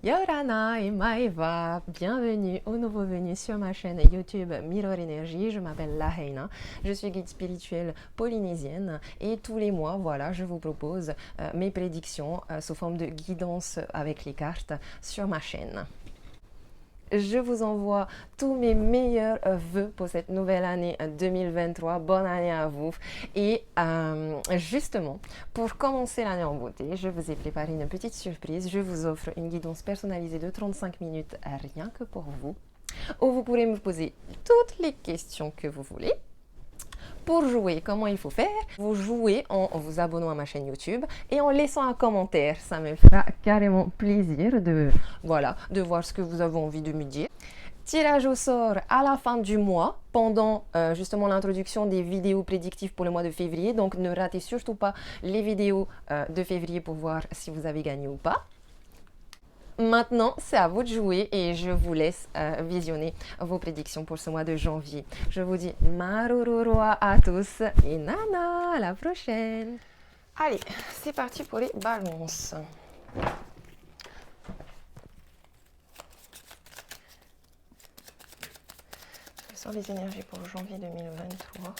Yorana et Maeva, bienvenue aux nouveaux venus sur ma chaîne YouTube Mirror Energy. Je m'appelle Laheina, je suis guide spirituelle polynésienne et tous les mois, voilà, je vous propose mes prédictions sous forme de guidance avec les cartes sur ma chaîne. Je vous envoie tous mes meilleurs vœux pour cette nouvelle année 2023. Bonne année à vous. Et justement, pour commencer l'année en beauté, je vous ai préparé une petite surprise. Je vous offre une guidance personnalisée de 35 minutes rien que pour vous, où vous pourrez me poser toutes les questions que vous voulez. Pour jouer, comment il faut faire? Vous jouez en vous abonnant à ma chaîne YouTube et en laissant un commentaire. Ça me fera carrément plaisir de voir ce que vous avez envie de me dire. Tirage au sort à la fin du mois, pendant justement l'introduction des vidéos prédictives pour le mois de février. Donc ne ratez surtout pas les vidéos de février pour voir si vous avez gagné ou pas. Maintenant, c'est à vous de jouer et je vous laisse visionner vos prédictions pour ce mois de janvier. Je vous dis marururua à tous et nana, à la prochaine. Allez, c'est parti pour les balances. Je sens les énergies pour janvier 2023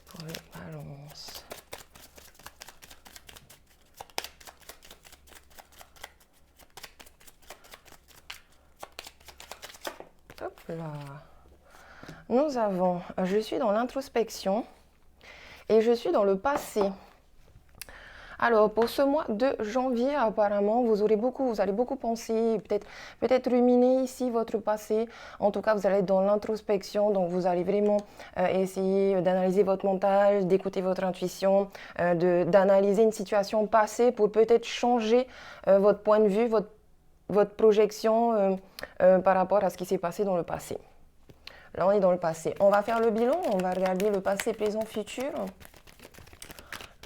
pour les balances. Hop là. Nous avons, je suis dans l'introspection et je suis dans le passé. Alors, pour ce mois de janvier, apparemment, vous allez beaucoup penser, peut-être ruminer ici votre passé. En tout cas, vous allez être dans l'introspection, donc vous allez vraiment essayer d'analyser votre mental, d'écouter votre intuition, d'analyser une situation passée pour peut-être changer votre point de vue, votre projection par rapport à ce qui s'est passé dans le passé. Là, on est dans le passé. On va faire le bilan, on va regarder le passé, présent, futur.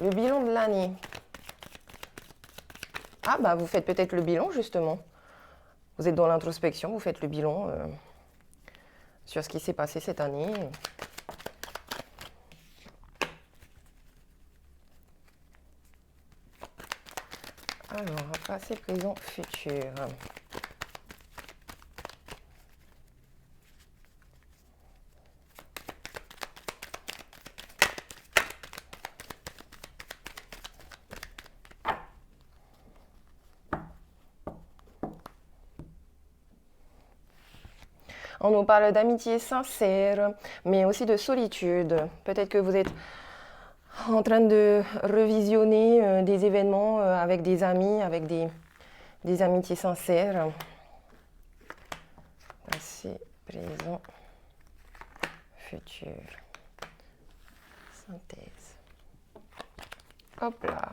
Le bilan de l'année. Ah, bah, vous faites peut-être le bilan, justement. Vous êtes dans l'introspection, vous faites le bilan sur ce qui s'est passé cette année. Alors, passé, présent, futur. On nous parle d'amitié sincère, mais aussi de solitude. Peut-être que vous êtes en train de revisionner des événements avec des amis, avec des amitiés sincères. Passé, présent, futur. Synthèse. Hop là.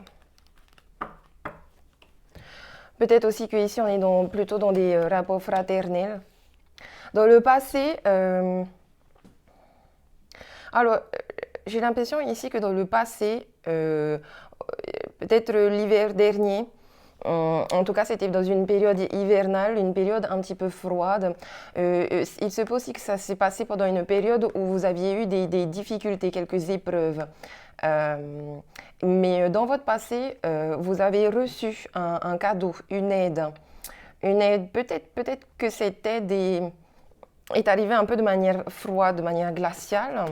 Peut-être aussi qu'ici, on est plutôt dans des rapports fraternels. Dans le passé, j'ai l'impression ici que dans le passé, peut-être l'hiver dernier, en tout cas c'était dans une période hivernale, une période un petit peu froide. Il se peut aussi que ça s'est passé pendant une période où vous aviez eu des difficultés, quelques épreuves. Mais dans votre passé, vous avez reçu un cadeau, une aide. Une aide, peut-être que cette aide est arrivé un peu de manière froide, de manière glaciale.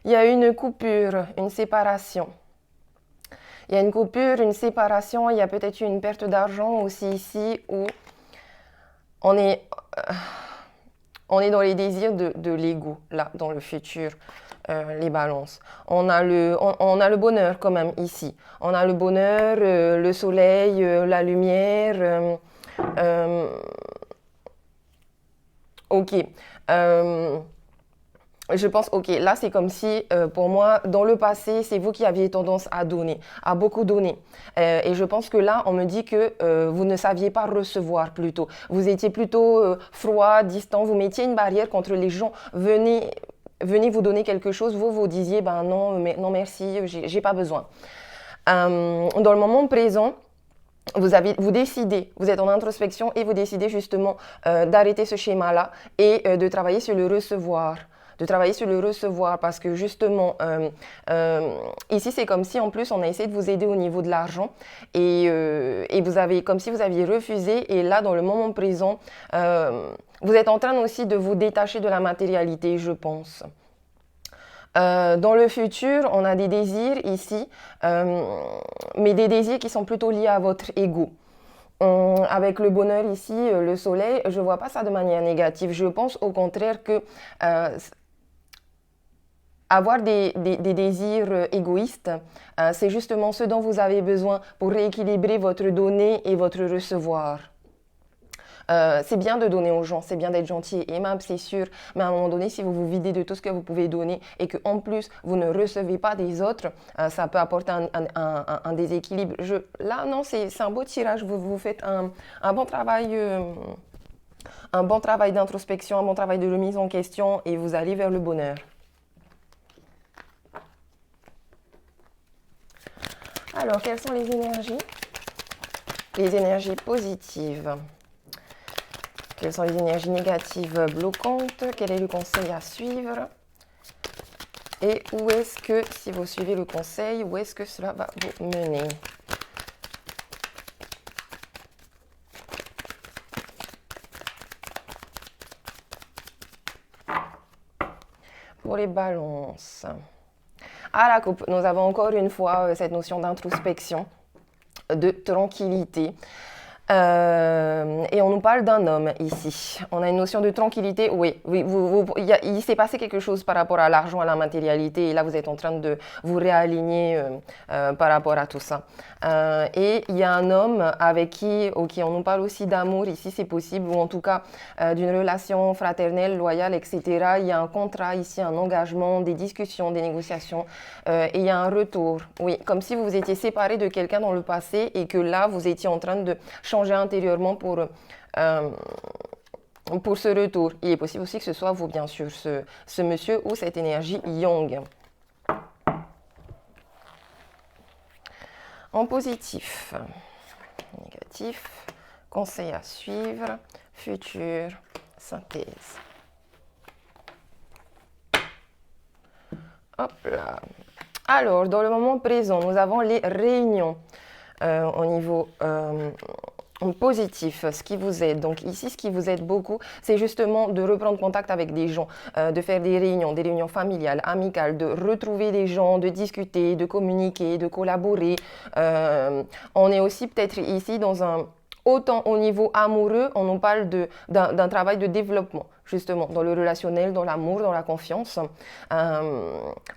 Il y a une coupure, une séparation. Il y a une coupure, une séparation, il y a peut-être une perte d'argent aussi ici où on est dans les désirs de l'ego, là, dans le futur, les balances. On a le bonheur quand même ici. On a le bonheur, le soleil, la lumière. Ok. Je pense, ok, là c'est comme si, pour moi, dans le passé, c'est vous qui aviez tendance à donner, à beaucoup donner. Et je pense que là, on me dit que vous ne saviez pas recevoir plutôt. Vous étiez plutôt froid, distant, vous mettiez une barrière contre les gens. Venez vous donner quelque chose, vous disiez, ben non, non merci, j'ai pas besoin. Dans le moment présent, vous décidez, vous êtes en introspection et vous décidez justement d'arrêter ce schéma-là et de travailler sur le recevoir. de travailler sur le recevoir parce que justement, ici c'est comme si en plus on a essayé de vous aider au niveau de l'argent et vous avez, comme si vous aviez refusé et là dans le moment présent, vous êtes en train aussi de vous détacher de la matérialité, je pense. Dans le futur, on a des désirs ici, mais des désirs qui sont plutôt liés à votre ego. Avec le bonheur ici, le soleil, je ne vois pas ça de manière négative. Je pense au contraire que avoir des désirs égoïstes, c'est justement ce dont vous avez besoin pour rééquilibrer votre donner et votre recevoir. C'est bien de donner aux gens, c'est bien d'être gentil et aimable, c'est sûr, mais à un moment donné, si vous vous videz de tout ce que vous pouvez donner et qu'en plus, vous ne recevez pas des autres, ça peut apporter un déséquilibre. Là, non, c'est un beau tirage, vous faites un bon travail. Un bon travail d'introspection, un bon travail de remise en question et vous allez vers le bonheur. Alors, quelles sont les énergies? Les énergies positives. Quelles sont les énergies négatives bloquantes? Quel est le conseil à suivre? Et où est-ce que, si vous suivez le conseil, où est-ce que cela va vous mener? Pour les balances. À la coupe, nous avons encore une fois cette notion d'introspection, de tranquillité. Et on nous parle d'un homme ici. On a une notion de tranquillité. Oui, il s'est passé quelque chose par rapport à l'argent, à la matérialité. Et là, vous êtes en train de vous réaligner par rapport à tout ça. Et il y a un homme avec qui, on nous parle aussi d'amour. Ici, c'est possible. Ou en tout cas, d'une relation fraternelle, loyale, etc. Il y a un contrat ici, un engagement, des discussions, des négociations. Et il y a un retour. Oui, comme si vous vous étiez séparé de quelqu'un dans le passé et que là, vous étiez en train de changer intérieurement pour ce retour. Il est possible aussi que ce soit vous, bien sûr, ce monsieur ou cette énergie yang. En positif, négatif, conseil à suivre, futur, synthèse. Hop là. Alors, dans le moment présent, nous avons les réunions au niveau positif, ce qui vous aide. Donc ici, ce qui vous aide beaucoup, c'est justement de reprendre contact avec des gens, de faire des réunions familiales, amicales, de retrouver des gens, de discuter, de communiquer, de collaborer. On est aussi peut-être ici dans un... Autant au niveau amoureux, on nous parle d'un travail de développement, justement, dans le relationnel, dans l'amour, dans la confiance.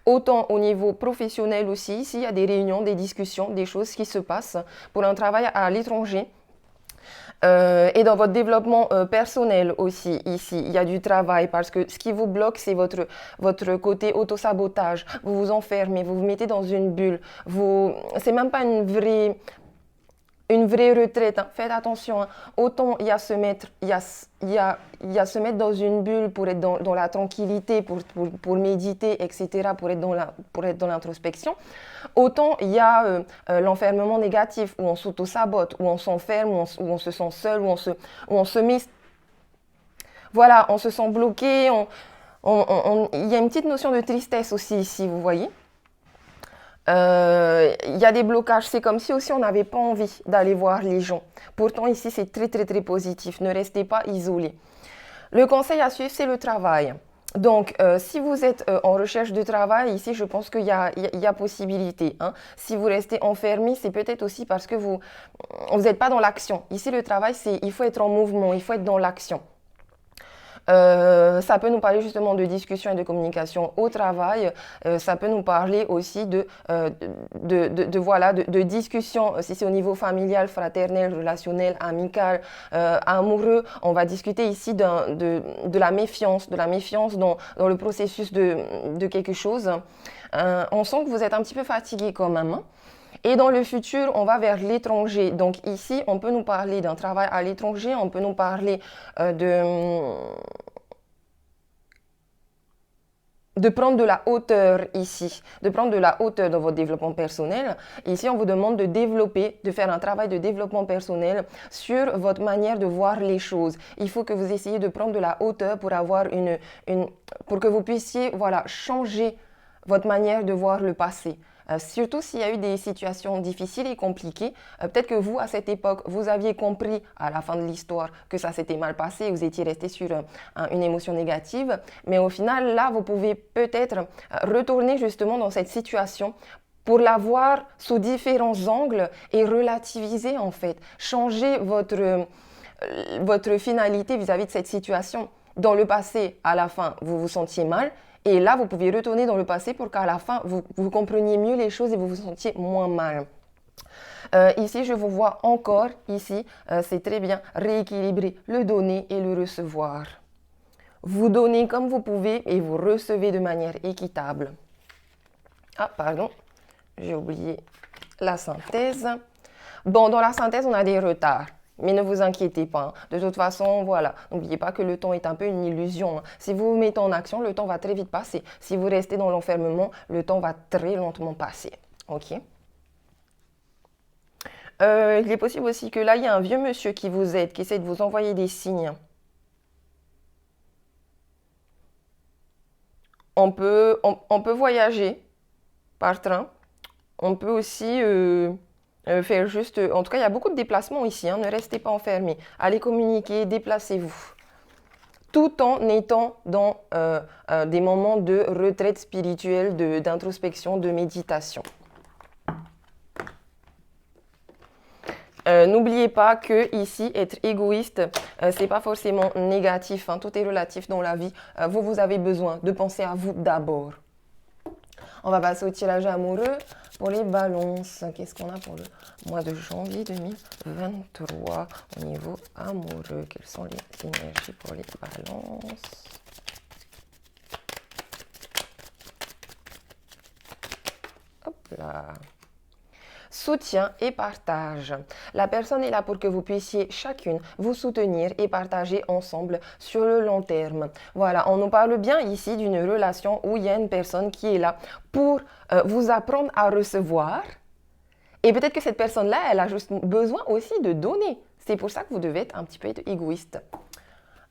Autant au niveau professionnel aussi, ici, il y a des réunions, des discussions, des choses qui se passent pour un travail à l'étranger. Et dans votre développement personnel aussi, ici, il y a du travail parce que ce qui vous bloque, c'est votre côté autosabotage. Vous vous enfermez, vous vous mettez dans une bulle. C'est même pas une vraie retraite, hein. Faites attention, hein. Autant il y a se mettre dans une bulle pour être dans la tranquillité, pour méditer, etc., pour être dans l'introspection. Autant il y a l'enfermement négatif où on s'auto-sabote, où on s'enferme, où on se sent seul, où on se met... Voilà, on se sent bloqué. Il y a une petite notion de tristesse aussi ici, vous voyez. Il y a des blocages, c'est comme si aussi on n'avait pas envie d'aller voir les gens. Pourtant ici c'est très très très positif, ne restez pas isolés. Le conseil à suivre, c'est le travail. Donc si vous êtes en recherche de travail, ici je pense qu'il y a possibilité, hein. Si vous restez enfermé, c'est peut-être aussi parce que vous n'êtes pas dans l'action. Ici le travail, il faut être en mouvement, il faut être dans l'action. Ça peut nous parler justement de discussion et de communication au travail. Ça peut nous parler aussi de discussion, si c'est au niveau familial, fraternel, relationnel, amical, amoureux. On va discuter ici de la méfiance dans le processus de quelque chose. On sent que vous êtes un petit peu fatigué quand même, hein. Et dans le futur, on va vers l'étranger. Donc ici, on peut nous parler d'un travail à l'étranger, on peut nous parler de prendre de la hauteur ici, de prendre de la hauteur dans votre développement personnel. Ici, on vous demande de développer, de faire un travail de développement personnel sur votre manière de voir les choses. Il faut que vous essayiez de prendre de la hauteur pour avoir pour que vous puissiez, voilà, changer votre manière de voir le passé. Surtout s'il y a eu des situations difficiles et compliquées, peut-être que vous, à cette époque, vous aviez compris à la fin de l'histoire que ça s'était mal passé et vous étiez resté sur une émotion négative. Mais au final, là, vous pouvez peut-être retourner justement dans cette situation pour la voir sous différents angles et relativiser en fait. Changer votre finalité vis-à-vis de cette situation. Dans le passé, à la fin, vous vous sentiez mal. Et là, vous pouvez retourner dans le passé pour qu'à la fin, vous compreniez mieux les choses et vous vous sentiez moins mal. Ici, je vous vois encore, ici, c'est très bien, rééquilibrer le donner et le recevoir. Vous donnez comme vous pouvez et vous recevez de manière équitable. Ah, pardon, j'ai oublié la synthèse. Bon, dans la synthèse, on a des retards. Mais ne vous inquiétez pas. De toute façon, voilà. N'oubliez pas que le temps est un peu une illusion. Si vous vous mettez en action, le temps va très vite passer. Si vous restez dans l'enfermement, le temps va très lentement passer. Ok. Il est possible aussi que là, il y a un vieux monsieur qui vous aide, qui essaie de vous envoyer des signes. On peut voyager par train. On peut aussi... faire juste, en tout cas, il y a beaucoup de déplacements ici, hein, ne restez pas enfermés. Allez communiquer, déplacez-vous. Tout en étant dans des moments de retraite spirituelle, d'introspection, de méditation. N'oubliez pas que ici, être égoïste, c'est pas forcément négatif, hein, tout est relatif dans la vie. Vous avez besoin de penser à vous d'abord. On va passer au tirage amoureux pour les balances. Qu'est-ce qu'on a pour le mois de janvier 2023 au niveau amoureux? Quelles sont les énergies pour les balances? Hop là. Soutien et partage. La personne est là pour que vous puissiez chacune vous soutenir et partager ensemble sur le long terme. Voilà, on nous parle bien ici d'une relation où il y a une personne qui est là pour vous apprendre à recevoir. Et peut-être que cette personne-là, elle a juste besoin aussi de donner. C'est pour ça que vous devez être un petit peu égoïste.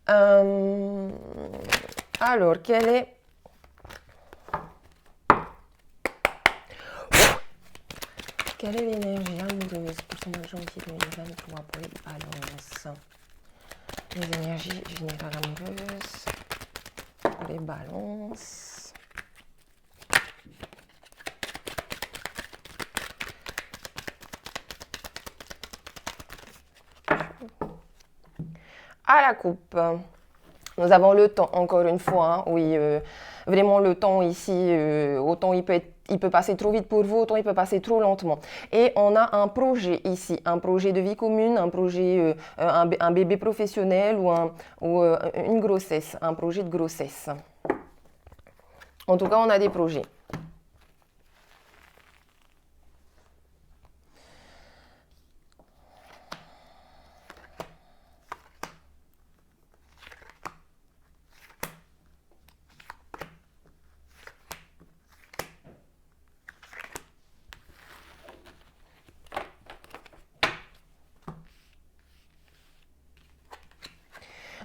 Alors, quelle est... Quelle est l'énergie amoureuse pour ce mois de janvier 2023 pour les balances? Les énergies générales amoureuses pour les balances. À la coupe. Nous avons le temps, encore une fois. Hein, oui, vraiment le temps ici, autant il peut passer trop vite pour vous, autant il peut passer trop lentement. Et on a un projet ici, un projet de vie commune, un projet, un bébé professionnel ou une grossesse, un projet de grossesse. En tout cas, on a des projets.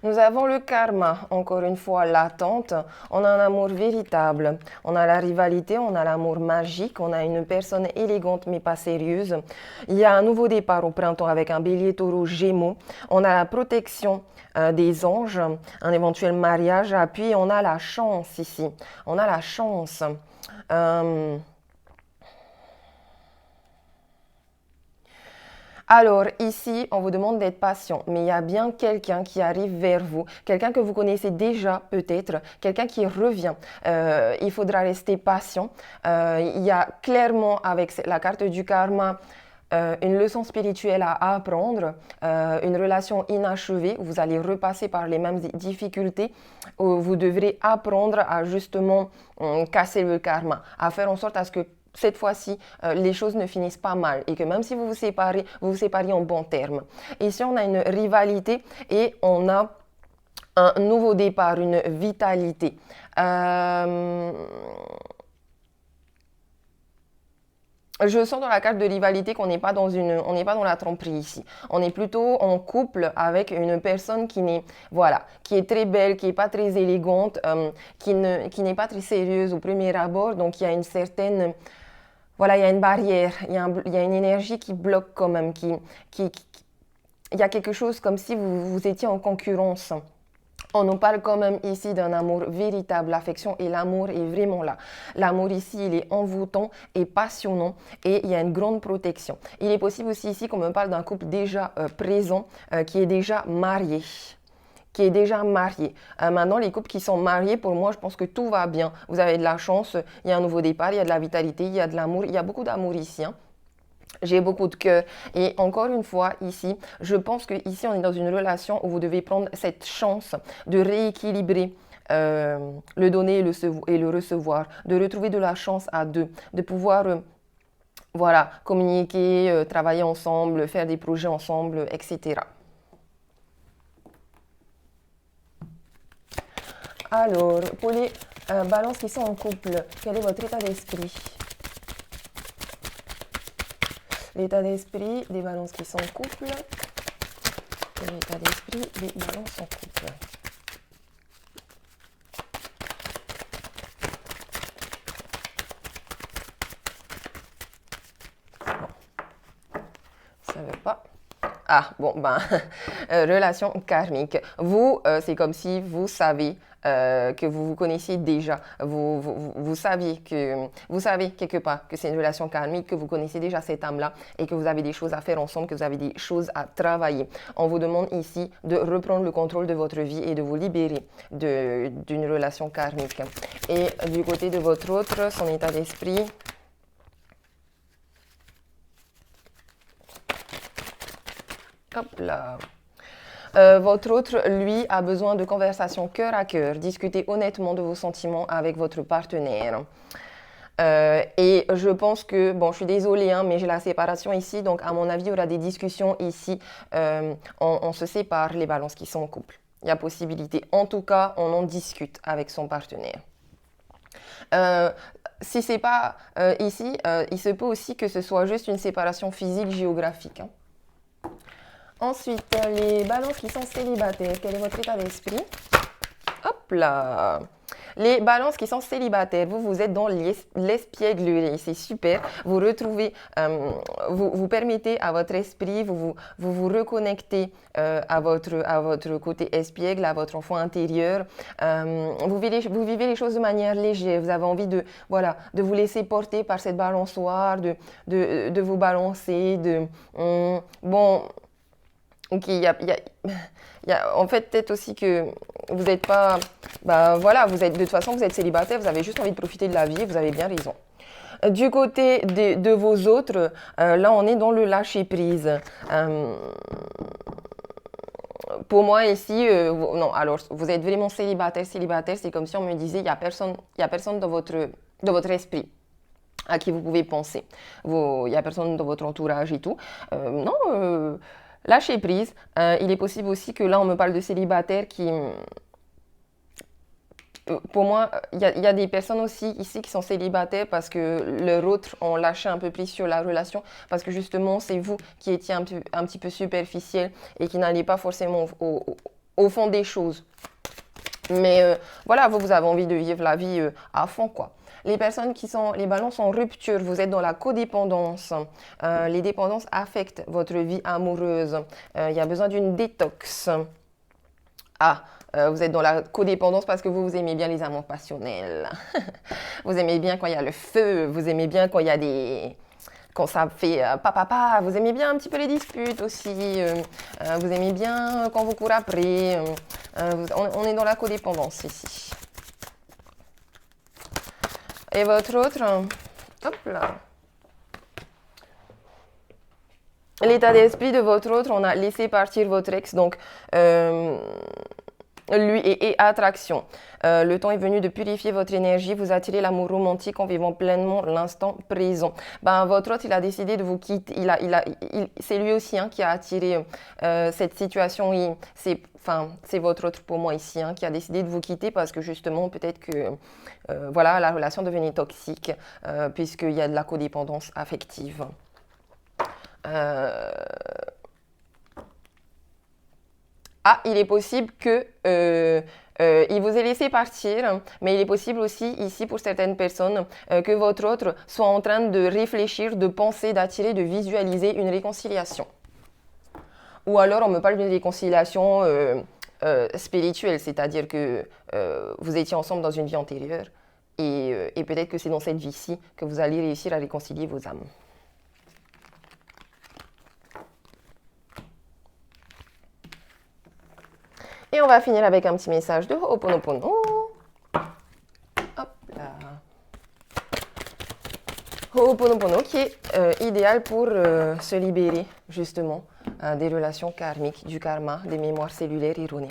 Nous avons le karma, encore une fois, l'attente. On a un amour véritable. On a la rivalité, on a l'amour magique. On a une personne élégante mais pas sérieuse. Il y a un nouveau départ au printemps avec un bélier taureau gémeaux. On a la protection des anges, un éventuel mariage. Puis on a la chance ici. On a la chance. Alors ici, on vous demande d'être patient, mais il y a bien quelqu'un qui arrive vers vous, quelqu'un que vous connaissez déjà peut-être, quelqu'un qui revient. Il faudra rester patient. Il y a clairement avec la carte du karma une leçon spirituelle à apprendre, une relation inachevée où vous allez repasser par les mêmes difficultés, où vous devrez apprendre à justement casser le karma, à faire en sorte à ce que cette fois-ci, les choses ne finissent pas mal et que même si vous vous séparez en bons termes. Ici, on a une rivalité et on a un nouveau départ, une vitalité. Je sens dans la carte de rivalité qu'on n'est pas dans on n'est pas dans la tromperie ici. On est plutôt en couple avec une personne qui n'est, voilà, qui est très belle, qui n'est pas très élégante, qui n'est pas très sérieuse au premier abord. Donc il y a une certaine, voilà, il y a une barrière, il y a une énergie qui bloque quand même, il y a quelque chose comme si vous étiez en concurrence. On nous parle quand même ici d'un amour véritable, l'affection et l'amour est vraiment là. L'amour ici, il est envoûtant et passionnant et il y a une grande protection. Il est possible aussi ici qu'on me parle d'un couple déjà présent, qui est déjà marié. Maintenant, les couples qui sont mariés, pour moi, je pense que tout va bien. Vous avez de la chance, il y a un nouveau départ, il y a de la vitalité, il y a de l'amour, il y a beaucoup d'amour ici, hein. J'ai beaucoup de cœur. Et encore une fois, ici, je pense qu'ici, on est dans une relation où vous devez prendre cette chance de rééquilibrer le donner et le recevoir, de retrouver de la chance à deux, de pouvoir voilà, communiquer, travailler ensemble, faire des projets ensemble, etc. Alors, pour les balances qui sont en couple, quel est votre état d'esprit? L'état d'esprit des balances qui sont en couple. L'état d'esprit des balances en couple. Bon. Ça veut pas. Ah, bon, ben, relation karmique. Vous, c'est comme si vous savez que vous vous connaissiez déjà. Vous savez quelque part que c'est une relation karmique, que vous connaissez déjà cette âme-là et que vous avez des choses à faire ensemble, que vous avez des choses à travailler. On vous demande ici de reprendre le contrôle de votre vie et de vous libérer d'une relation karmique. Et du côté de votre autre, son état d'esprit. Hop là. Votre autre, lui, a besoin de conversations cœur à cœur. Discutez honnêtement de vos sentiments avec votre partenaire. Et je pense que, bon, je suis désolée, hein, mais j'ai la séparation ici. Donc, à mon avis, il y aura des discussions ici. On se sépare, les balances qui sont en couple. Il y a possibilité. En tout cas, on en discute avec son partenaire. Si c'est pas ici, il se peut aussi que ce soit juste une séparation physique géographique, hein. Ensuite, les balances qui sont célibataires, quel est votre état d'esprit? Hop là! Les balances qui sont célibataires, vous êtes dans l'espièglerie, c'est super. Vous retrouvez, vous permettez à votre esprit, vous reconnectez à votre côté espiègle, à votre enfant intérieur. Vous vivez les choses de manière légère. Vous avez envie de, voilà, de vous laisser porter par cette balançoire, de vous balancer, bon. Ok, en fait, peut-être aussi que vous n'êtes pas, bah voilà, de toute façon, vous êtes célibataire, vous avez juste envie de profiter de la vie, vous avez bien raison. Du côté de vos autres, là, on est dans le lâcher-prise. Pour moi, ici, non, alors, vous êtes vraiment célibataire, c'est comme si on me disait, il n'y a personne dans votre esprit à qui vous pouvez penser. Il n'y a personne dans votre entourage et tout. Non, lâcher prise. Il est possible aussi que là, on me parle de célibataires qui... Pour moi, il y a des personnes aussi ici qui sont célibataires parce que leurs autres ont lâché un peu prise sur la relation, parce que justement, c'est vous qui étiez un petit peu superficiel et qui n'allez pas forcément au fond des choses. Mais voilà, vous avez envie de vivre la vie à fond, quoi. Les personnes les balances en rupture, vous êtes dans la codépendance. Les dépendances affectent votre vie amoureuse. Il y a besoin d'une détox. Ah, vous êtes dans la codépendance parce que vous aimez bien les amours passionnels. Vous aimez bien quand il y a le feu. Vous aimez bien quand il y a quand ça fait papa, vous aimez bien un petit peu les disputes aussi, vous aimez bien quand vous courez après, on est dans la codépendance ici. Et votre autre, hop là. L'état d'esprit de votre autre, on a laissé partir votre ex, donc lui et attraction. Le temps est venu de purifier votre énergie, vous attirez l'amour romantique en vivant pleinement l'instant présent. Ben, votre autre, il a décidé de vous quitter. C'est lui aussi hein, qui a attiré cette situation. C'est votre autre pour moi ici hein, qui a décidé de vous quitter parce que justement, peut-être que voilà, la relation devenait toxique puisqu'il y a de la codépendance affective. Ah, il est possible que il vous ait laissé partir, mais il est possible aussi ici pour certaines personnes que votre autre soit en train de réfléchir, de penser, d'attirer, de visualiser une réconciliation. Ou alors on me parle d'une réconciliation spirituelle, c'est-à-dire que vous étiez ensemble dans une vie antérieure et peut-être que c'est dans cette vie-ci que vous allez réussir à réconcilier vos âmes. Et on va finir avec un petit message de Ho'oponopono. Hop là. Ho'oponopono qui est idéal pour se libérer justement des relations karmiques, du karma, des mémoires cellulaires erronées.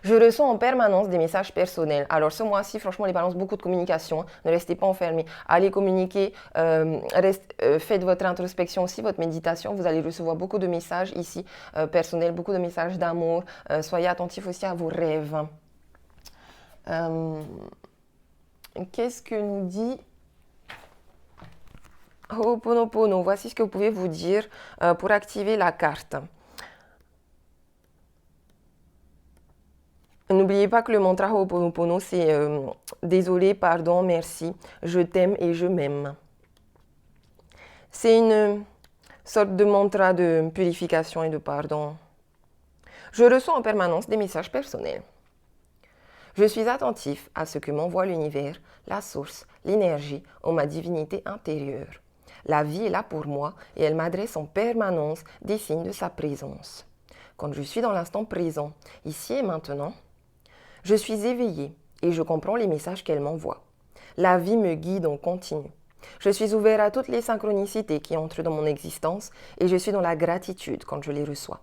Je reçois en permanence des messages personnels. Alors ce mois-ci, franchement, les balances, beaucoup de communication. Ne restez pas enfermés. Allez communiquer, faites votre introspection aussi, votre méditation. Vous allez recevoir beaucoup de messages ici personnels, beaucoup de messages d'amour. Soyez attentifs aussi à vos rêves. Qu'est-ce que nous dit Ho'oponopono? Voici ce que vous pouvez vous dire pour activer la carte. N'oubliez pas que le mantra Ho'oponopono, c'est désolé, pardon, merci, je t'aime et je m'aime. C'est une sorte de mantra de purification et de pardon. Je reçois en permanence des messages personnels. Je suis attentif à ce que m'envoie l'univers, la source, l'énergie ou ma divinité intérieure. La vie est là pour moi et elle m'adresse en permanence des signes de sa présence. Quand je suis dans l'instant présent, ici et maintenant, je suis éveillée et je comprends les messages qu'elle m'envoie. La vie me guide en continu. Je suis ouvert à toutes les synchronicités qui entrent dans mon existence et je suis dans la gratitude quand je les reçois.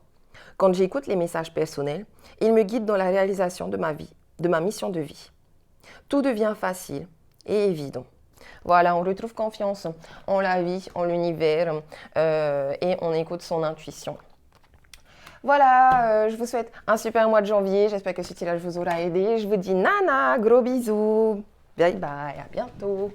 Quand j'écoute les messages personnels, ils me guident dans la réalisation de ma vie, de ma mission de vie. Tout devient facile et évident. Voilà, on retrouve confiance en la vie, en l'univers et on écoute son intuition. Voilà, je vous souhaite un super mois de janvier. J'espère que ce tirage vous aura aidé. Je vous dis nana, gros bisous. Bye bye, à bientôt.